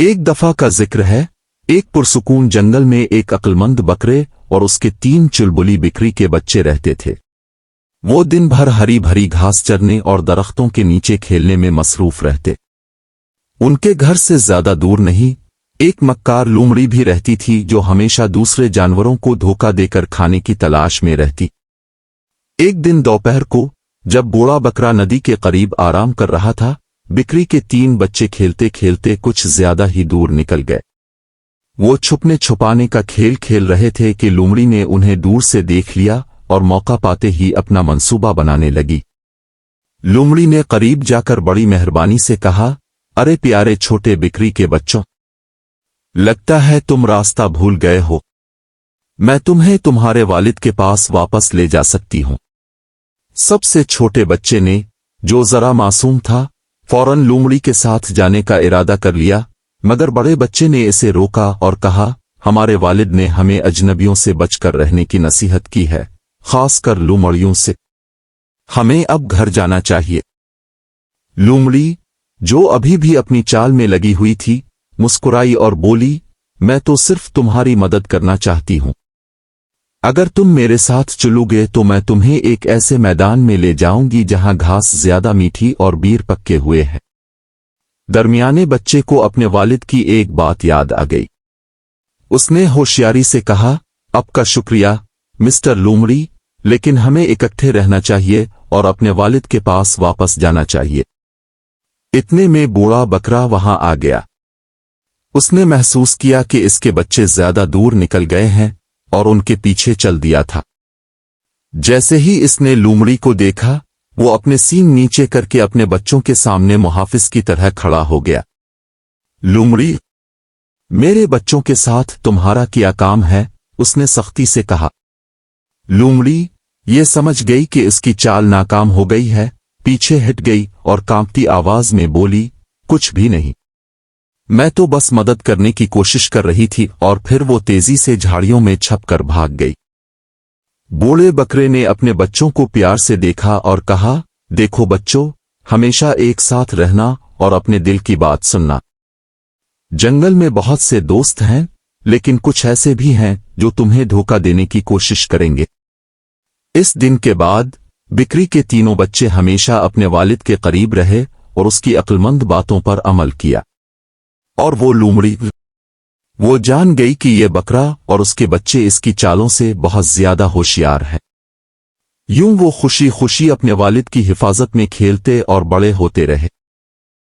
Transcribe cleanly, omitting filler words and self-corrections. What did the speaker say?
ایک دفعہ کا ذکر ہے، ایک پرسکون جنگل میں ایک عقلمند بکرے اور اس کے 3 چلبلی بکری کے بچے رہتے تھے۔ وہ دن بھر ہری بھری گھاس چرنے اور درختوں کے نیچے کھیلنے میں مصروف رہتے۔ ان کے گھر سے زیادہ دور نہیں ایک مکار لومڑی بھی رہتی تھی جو ہمیشہ دوسرے جانوروں کو دھوکہ دے کر کھانے کی تلاش میں رہتی۔ ایک دن دوپہر کو جب بوڑھا بکرا ندی کے قریب آرام کر رہا تھا، بکری کے 3 بچے کھیلتے کھیلتے کچھ زیادہ ہی دور نکل گئے۔ وہ چھپنے چھپانے کا کھیل کھیل رہے تھے کہ لومڑی نے انہیں دور سے دیکھ لیا اور موقع پاتے ہی اپنا منصوبہ بنانے لگی۔ لومڑی نے قریب جا کر بڑی مہربانی سے کہا، ارے پیارے چھوٹے بکری کے بچوں، لگتا ہے تم راستہ بھول گئے ہو، میں تمہیں تمہارے والد کے پاس واپس لے جا سکتی ہوں۔ سب سے چھوٹے بچے نے، جو ذرا معصوم تھا، فوراً لومڑی کے ساتھ جانے کا ارادہ کر لیا، مگر بڑے بچے نے اسے روکا اور کہا، ہمارے والد نے ہمیں اجنبیوں سے بچ کر رہنے کی نصیحت کی ہے، خاص کر لومڑیوں سے۔ ہمیں اب گھر جانا چاہیے۔ لومڑی، جو ابھی بھی اپنی چال میں لگی ہوئی تھی، مسکرائی اور بولی، میں تو صرف تمہاری مدد کرنا چاہتی ہوں۔ اگر تم میرے ساتھ چلو گے تو میں تمہیں ایک ایسے میدان میں لے جاؤں گی جہاں گھاس زیادہ میٹھی اور بیر پکے ہوئے ہیں۔ درمیانے بچے کو اپنے والد کی ایک بات یاد آ گئی۔ اس نے ہوشیاری سے کہا، اب کا شکریہ مسٹر لومڑی، لیکن ہمیں اکٹھے رہنا چاہیے اور اپنے والد کے پاس واپس جانا چاہیے۔ اتنے میں بوڑھا بکرا وہاں آ گیا۔ اس نے محسوس کیا کہ اس کے بچے زیادہ دور نکل گئے ہیں اور ان کے پیچھے چل دیا تھا۔ جیسے ہی اس نے لومڑی کو دیکھا، وہ اپنے سینگ نیچے کر کے اپنے بچوں کے سامنے محافظ کی طرح کھڑا ہو گیا۔ لومڑی، میرے بچوں کے ساتھ تمہارا کیا کام ہے؟ اس نے سختی سے کہا۔ لومڑی یہ سمجھ گئی کہ اس کی چال ناکام ہو گئی ہے، پیچھے ہٹ گئی اور کانپتی آواز میں بولی، کچھ بھی نہیں، میں تو بس مدد کرنے کی کوشش کر رہی تھی، اور پھر وہ تیزی سے جھاڑیوں میں چھپ کر بھاگ گئی۔ بوڑھے بکرے نے اپنے بچوں کو پیار سے دیکھا اور کہا، دیکھو بچوں، ہمیشہ ایک ساتھ رہنا اور اپنے دل کی بات سننا۔ جنگل میں بہت سے دوست ہیں، لیکن کچھ ایسے بھی ہیں جو تمہیں دھوکہ دینے کی کوشش کریں گے۔ اس دن کے بعد بکری کے 3 بچے ہمیشہ اپنے والد کے قریب رہے اور اس کی عقلمند باتوں پر عمل کیا۔ اور وہ لومڑی، وہ جان گئی کہ یہ بکرا اور اس کے بچے اس کی چالوں سے بہت زیادہ ہوشیار ہیں۔ یوں وہ خوشی خوشی اپنے والد کی حفاظت میں کھیلتے اور بڑے ہوتے رہے۔